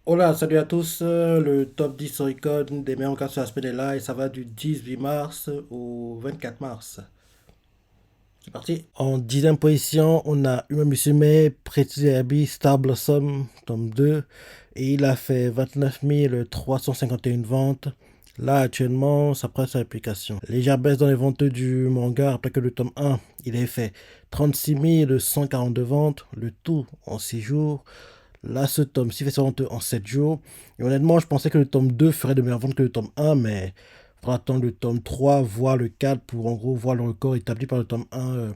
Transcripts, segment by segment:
Hola, salut à tous. Le top 10 Oricon des meilleurs mangas sur l'aspect des lives, ça va du 18 mars au 24 mars. C'est parti. En dixième position, on a Uma Musume, Pretty Derby, Star Blossom, tome 2. Et il a fait 29 351 ventes. Là, actuellement, ça presse sa application. Légère baisse dans les ventes du manga, après que le tome 1, il a fait 36 142 ventes, le tout en 6 jours. Là, ce tome-ci fait sa vente en 7 jours. Et honnêtement, je pensais que le tome 2 ferait de meilleures ventes que le tome 1, mais il faudra attendre le tome 3, voire le 4 pour en gros voir le record établi par le tome 1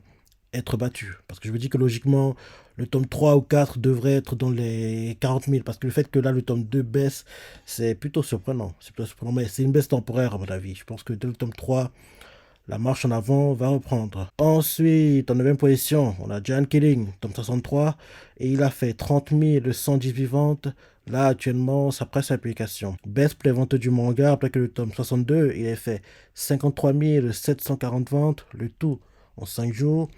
être battu. Parce que je me dis que logiquement, le tome 3 ou 4 devrait être dans les 40 000. Parce que le fait que là, le tome 2 baisse, c'est plutôt surprenant. C'est plutôt surprenant, mais c'est une baisse temporaire à mon avis. Je pense que dès le tome 3, la marche en avant va reprendre. Ensuite, en 9 position, on a Giant Killing, tome 63, et il a fait 30 118 ventes. Là, actuellement, ça presse l'application. Baisse pour les ventes du manga, après que le tome 62, il a fait 53 740 ventes, le tout en 5 jours.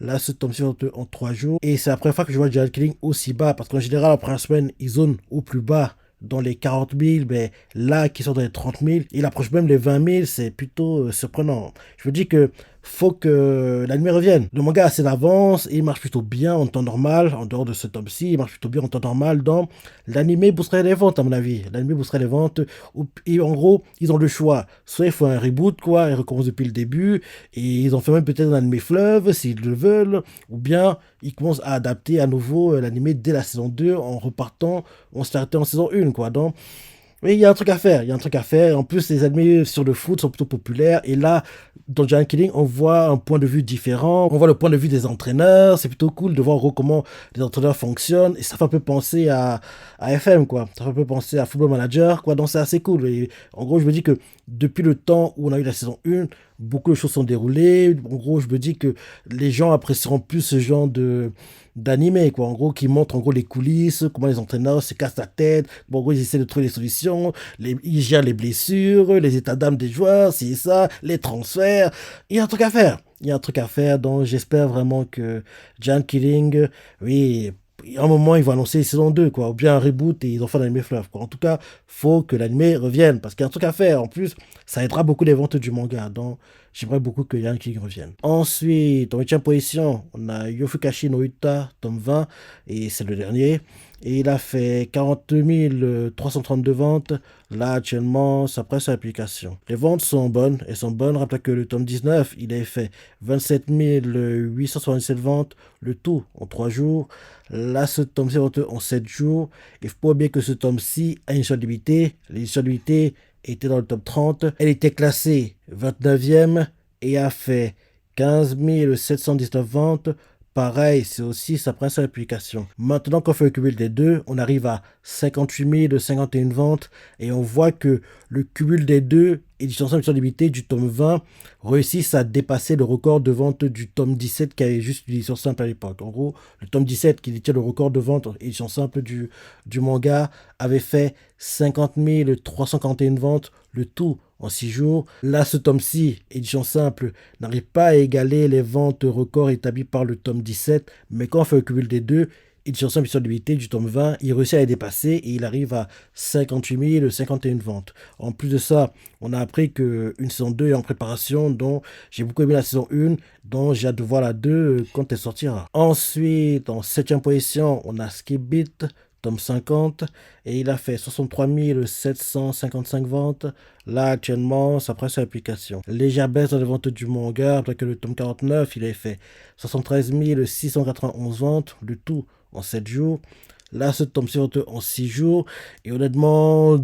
Là, ce tome-ci en 3 jours. Et c'est la première fois que je vois Giant Killing aussi bas, parce qu'en général, la première semaine, ils zonent au plus bas dans les 40 000, mais là, qui sont dans les 30 000, il approche même les 20 000, c'est plutôt surprenant. Je me dis que faut que l'anime revienne. Le manga a assez d'avance et il marche plutôt bien en temps normal, en dehors de ce tome-ci, il marche plutôt bien en temps normal. Donc, l'anime boosterait les ventes, à mon avis. L'anime boosterait les ventes. Et en gros, ils ont le choix. Soit il faut un reboot, quoi, et recommencer depuis le début, et ils ont fait même peut-être un anime fleuve, s'ils le veulent, ou bien ils commencent à adapter à nouveau l'anime dès la saison 2 en repartant, on s'arrêtait en saison 1, quoi. Donc, oui, il y a un truc à faire, il y a un truc à faire. En plus, les animés sur le foot sont plutôt populaires. Et là, dans Giant Killing, on voit un point de vue différent. On voit le point de vue des entraîneurs. C'est plutôt cool de voir en gros comment les entraîneurs fonctionnent. Et ça fait un peu penser à FM, quoi. Ça fait un peu penser à Football Manager, quoi. Donc c'est assez cool. Et en gros, je me dis que depuis le temps où on a eu la saison 1, beaucoup de choses sont déroulées. En gros, je me dis que les gens apprécieront plus ce genre d'animé, quoi. En gros, qui montre en gros les coulisses, comment les entraîneurs se cassent la tête. Bon, en gros, ils essaient de trouver des solutions. Ils gèrent les blessures, les états d'âme des joueurs, c'est ça, les transferts. Il y a un truc à faire. Il y a un truc à faire. Donc, j'espère vraiment que Giant Killing, oui, à un moment, ils vont annoncer saison 2, quoi. Ou bien un reboot et ils ont fait l'anime fleuve, quoi. En tout cas, faut que l'anime revienne parce qu'il y a un truc à faire. En plus, ça aidera beaucoup les ventes du manga. Donc, j'aimerais beaucoup que Giant Killing revienne. Ensuite, en 8 position, on a Yofukashi no Uta, tome 20, et c'est le dernier. Et il a fait 40 332 ventes. Là, actuellement, ça presse l'application. Les ventes sont bonnes. Elles sont bonnes. Rappelez que le tome 19, il a fait 27 877 ventes. Le tout en 3 jours. Là, ce tome-ci en 7 jours. Il faut pas oublier que ce tome-ci a une édition limitée. L'édition limitée était dans le top 30. Elle était classée 29e et a fait 15 719 ventes. Pareil, c'est aussi sa principale application. Maintenant qu'on fait le cumul des deux, on arrive à 58 051 ventes et on voit que le cumul des deux éditions simple édition limitée du tome 20 réussissent à dépasser le record de vente du tome 17 qui avait juste l'édition simple à l'époque. En gros, le tome 17 qui détient le record de vente édition simple du manga avait fait 50 341 ventes, le tout en 6 jours. Là, ce tome-ci, édition simple, n'arrive pas à égaler les ventes records établis par le tome 17, mais quand on fait le cumul des deux, édition simple, édition limitée du tome 20, il réussit à les dépasser et il arrive à 58 051 ventes. En plus de ça, on a appris qu'une saison 2 est en préparation, dont j'ai beaucoup aimé la saison 1, dont j'ai hâte de voir la 2 quand elle sortira. Ensuite, en 7 position, on a Skip Beat, tome 50, et il a fait 63 755 ventes. Là, actuellement, ça presse l'application. Légère baisse dans les ventes du manga, après que le tome 49, il a fait 73 691 ventes, le tout en 7 jours. Là, ce tome-ci en 6 jours. Et honnêtement,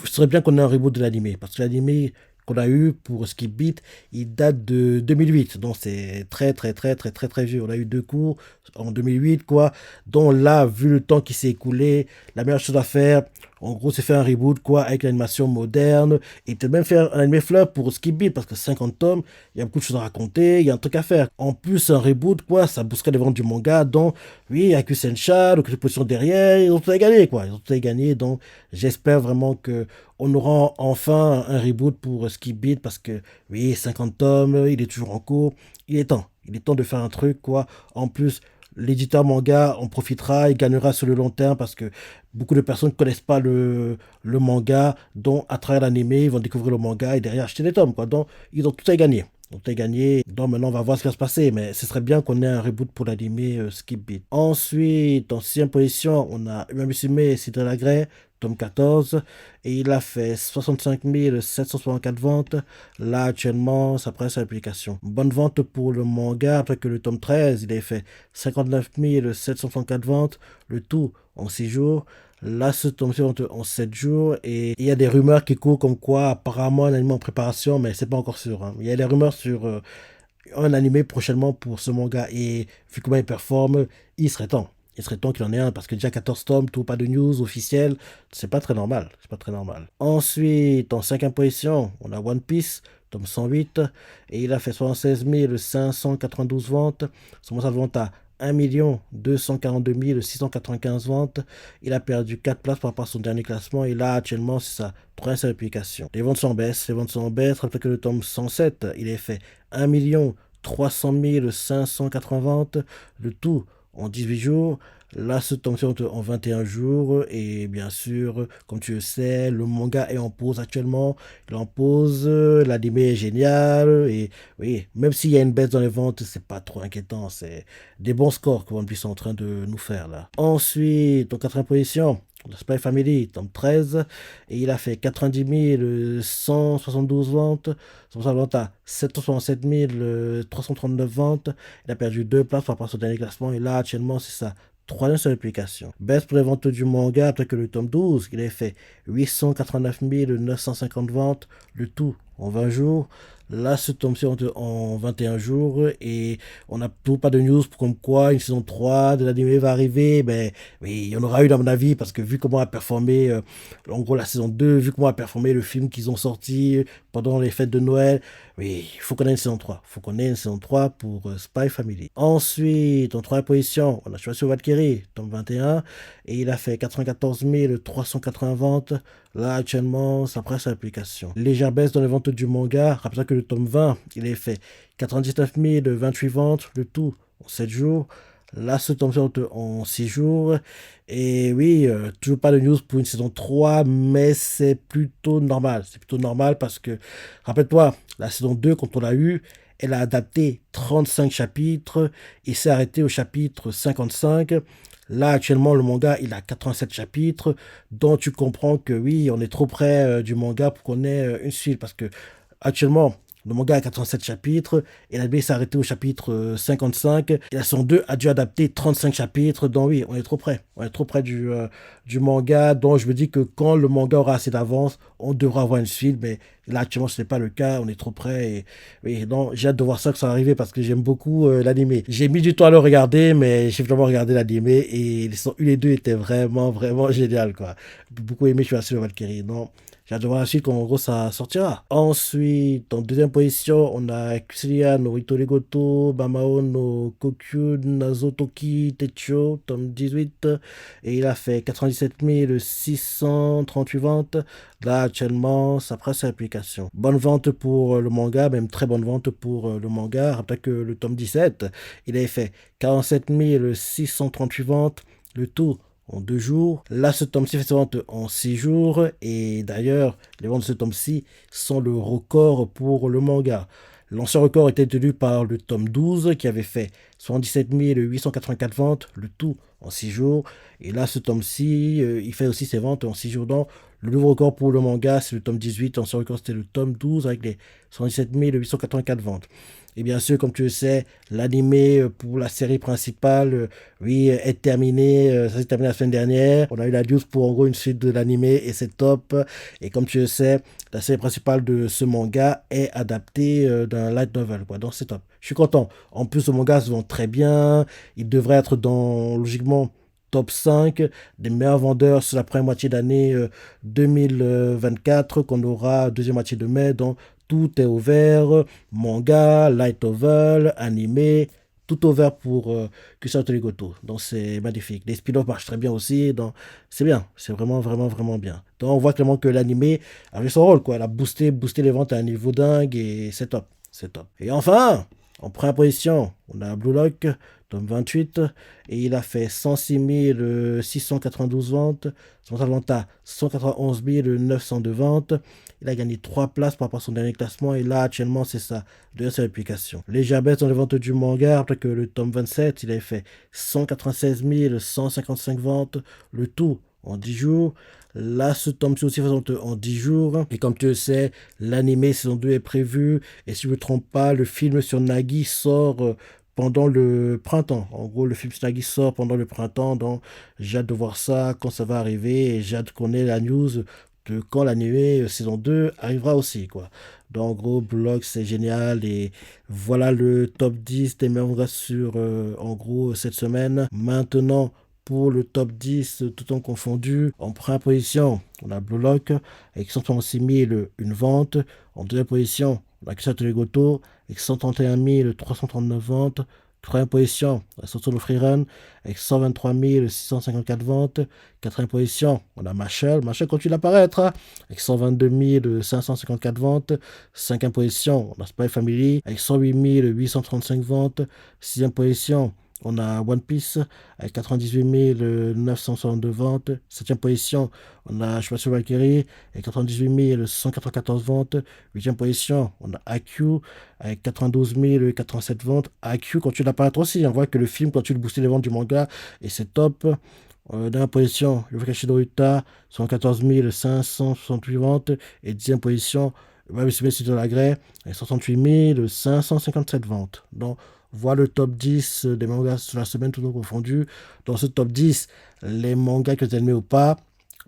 ce serait bien qu'on ait un reboot de l'animé. Parce que l'animé qu'on a eu pour Skip Beat, il date de 2008. Donc, c'est très, très, très, très, très, très vieux. On a eu 2 cours en 2008, quoi. Donc, là, vu le temps qui s'est écoulé, la meilleure chose à faire, en gros, c'est faire un reboot, quoi, avec l'animation moderne. Et peut-être même faire un anime fleur pour Skip Beat. Parce que 50 tomes, il y a beaucoup de choses à raconter, il y a un truc à faire. En plus, un reboot, quoi, ça boosterait les ventes du manga. Donc, oui, avec Sencha, donc les positions derrière, ils ont tout à gagner, quoi. Ils ont tout à gagner. Donc, j'espère vraiment que on aura enfin un reboot pour Skip Beat parce que, oui, 50 tomes, il est toujours en cours. Il est temps. Il est temps de faire un truc, quoi. En plus, l'éditeur manga en profitera, il gagnera sur le long terme parce que beaucoup de personnes ne connaissent pas le manga, donc à travers l'animé, ils vont découvrir le manga et derrière acheter les tomes, quoi. Donc, ils ont tout à gagner. Tout est gagné. Donc maintenant, on va voir ce qui va se passer. Mais ce serait bien qu'on ait un reboot pour l'animé Skip Beat. Ensuite, en sixième position, on a Uma Musume Cinderella Grey, tome 14. Et il a fait 65 764 ventes. Là, actuellement, ça presse sa publication. Bonne vente pour le manga, après que le tome 13, il a fait 59 764 ventes. Le tout en 6 jours. Là, ce tome en 7 jours. Et il y a des rumeurs qui courent comme quoi, apparemment, un anime en préparation, mais c'est pas encore sûr, hein. Il y a des rumeurs sur un animé prochainement pour ce manga. Et vu comment il performe, il serait temps. Il serait temps qu'il en ait un parce que déjà 14 tomes, tout pas de news officielle, c'est pas très normal. C'est pas très normal. Ensuite, en cinquième position, on a One Piece, tome 108, et il a fait 76 592 ventes. Son sa vente à 1 242 695 ventes. Il a perdu 4 places par rapport à son dernier classement. Et là, actuellement, c'est sa troisième publication. Les ventes sont en baisse. Les ventes sont en baisse. Rappelez que le tome 107, il est fait 1 300 580 ventes. Le tout en 18 jours. Là, ce tome en 21 jours. Et bien sûr, comme tu le sais, le manga est en pause actuellement. Il est en pause. L'anime est génial. Et oui, même s'il y a une baisse dans les ventes, c'est pas trop inquiétant. C'est des bons scores que One Piece est en train de nous faire là. Ensuite, en quatrième position, The Spy Family, tome 13, et il a fait 90 172 ventes. Son vente à 767 339 ventes. Il a perdu 2 places par rapport à son dernier classement. Et là, actuellement, c'est ça. Troisième seule publication. Baisse pour les ventes du manga après que le tome 12, il a fait 889 950 ventes, le tout en 20 jours. Là, ce tome-ci en 21 jours et on n'a toujours pas de news pour comme quoi une saison 3 de l'anime va arriver. Ben, oui, il y en aura eu dans mon avis parce que vu comment a performé, en gros, la saison 2, vu comment a performé le film qu'ils ont sorti pendant les fêtes de Noël, oui, il faut qu'on ait une saison 3. Il faut qu'on ait une saison 3 pour Spy Family. Ensuite, en troisième position, on a choisi Valkyrie, tome 21, et il a fait 94 380 ventes. Là, actuellement, ça presse l'application. Légère baisse dans les ventes du manga. Rappelez que le tome 20, il est fait 99 028 ventes, le tout en 7 jours. Là, ce tome sort en 6 jours. Et oui, toujours pas de news pour une saison 3, mais c'est plutôt normal. C'est plutôt normal parce que, rappelle-toi, la saison 2, quand on l'a eu, elle a adapté 35 chapitres et s'est arrêtée au chapitre 55. Là, actuellement, le manga, il a 87 chapitres, dont tu comprends que oui, on est trop près du manga pour qu'on ait une suite. Parce que, actuellement, le manga a 87 chapitres et l'anime s'est arrêté au chapitre 55. Et la saison 2 a dû adapter 35 chapitres. Donc oui, on est trop près. On est trop près du manga. Donc je me dis que quand le manga aura assez d'avance, on devra avoir une suite. Mais là, actuellement, ce n'est pas le cas. On est trop près. Et oui, donc j'ai hâte de voir ça que ça va arriver parce que j'aime beaucoup l'anime. J'ai mis du temps à le regarder, mais j'ai vraiment regardé l'anime et les saisons 1 et 2 étaient vraiment, vraiment géniales, quoi. J'ai beaucoup aimé, je suis assez le Valkyrie. Donc, j'ai hâte de voir la suite quand en gros ça sortira. Ensuite, en deuxième position, on a Kusuria no Itorigoto, Bamao no Kokyu Nazotoki Techo, tome 18. Et il a fait 97 638 ventes. Là, actuellement, ça presse l'application. Bonne vente pour le manga, même très bonne vente pour le manga. Rappelez que le tome 17, il avait fait 47 638 ventes. Le tout en 2 jours. Là, ce tome-ci fait ses ventes en 6 jours. Et d'ailleurs, les ventes de ce tome-ci sont le record pour le manga. L'ancien record était tenu par le tome 12 qui avait fait 77 884 ventes, le tout en 6 jours. Et là, ce tome-ci, il fait aussi ses ventes en 6 jours. Donc, le nouveau record pour le manga, c'est le tome 18. L'ancien record, c'était le tome 12 avec les 77 884 ventes. Et bien sûr, comme tu le sais, l'animé pour la série principale, oui, est terminé. Ça s'est terminé la semaine dernière. On a eu la news pour en gros une suite de l'animé et c'est top. Et comme tu le sais, la série principale de ce manga est adaptée d'un light novel, quoi. Donc c'est top. Je suis content. En plus, le manga se vend très bien. Il devrait être dans, logiquement, top 5 des meilleurs vendeurs sur la première moitié d'année 2024 qu'on aura deuxième moitié de mai. Donc tout est ouvert, manga, light novel, animé, tout ouvert pour Kusuria Torigoto. Donc c'est magnifique. Les spin-offs marchent très bien aussi. Donc c'est bien. C'est vraiment, vraiment, vraiment bien. Donc on voit clairement que l'animé a joué son rôle, quoi. Elle a boosté les ventes à un niveau dingue et c'est top. C'est top. Et enfin, en première position, on a Blue Lock, tome 28, et il a fait 106 692 ventes. Samantha Atlanta, 191 902 ventes. Il a gagné 3 places par rapport à son dernier classement, et là, actuellement, c'est sa deuxième publication. Légère baisse dans les ventes du manga, après que le tome 27, il avait fait 196 155 ventes, le tout en 10 jours. Là, ce tome-ci aussi présente en 10 jours. Et comme tu le sais, l'anime saison 2 est prévu. Et si je ne me trompe pas, le film sur Nagi sort pendant le printemps. En gros, le film sur Nagi sort pendant le printemps. Donc, j'ai hâte de voir ça, quand ça va arriver. Et j'ai hâte qu'on ait la news de quand l'anime saison 2 arrivera aussi, quoi. Donc, en gros, blog, c'est génial. Et voilà le top 10 des meilleurs mangas sur, en gros, cette semaine. Maintenant, pour le top 10, tout temps confondu, en première position, on a Blue Lock avec 136 000 une vente. En deuxième position, on a Kisato Legoto avec 131 339 ventes. Troisième position, on a Sotolo Freerun avec 123 654 ventes. Quatrième position, on a Marshall. Marshall continue d'apparaître avec 122 554 ventes. Cinquième position, on a Spy Family avec 108 835 ventes. Sixième position, on a One Piece avec 98 962 ventes. Septième position, on a Shouatsu Valkyrie avec 98 194 ventes. Huitième position, on a AQ avec 92 087 ventes. AQ continue d'apparaître aussi. On voit que le film continue de booster les ventes du manga et c'est top. Dans la position, Yofakashi Doruta, 114 568 ventes. Et dixième position, Wabisume City de la Grey, avec 68 557 ventes. Donc, voilà le top 10 des mangas sur la semaine, tout confondu. Dans ce top 10, les mangas que vous aimez ou pas.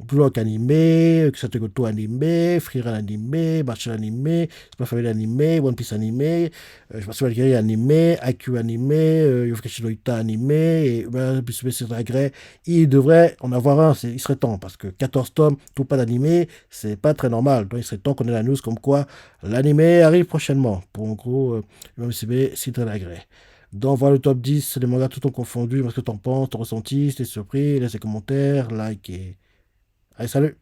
Blue Lock animé, Kusategoto animé, Freerun animé, Marshall animé, Spy Family animé, One Piece animé, je pense Valkyrie animé, AQ animé, Yofukashi no Ita animé, et Bisube Grey. Il devrait en avoir un, il serait temps, parce que 14 tomes, tout pas d'animé, c'est pas très normal. Donc il serait temps qu'on ait la news comme quoi l'animé arrive prochainement. Pour en gros, Bisube Grey. Donc voilà le top 10, les mangas tout ont confondu. Qu'est-ce que t'en penses, ton ressenti, si t'es surpris, laisse des commentaires, like et. Allez, salut!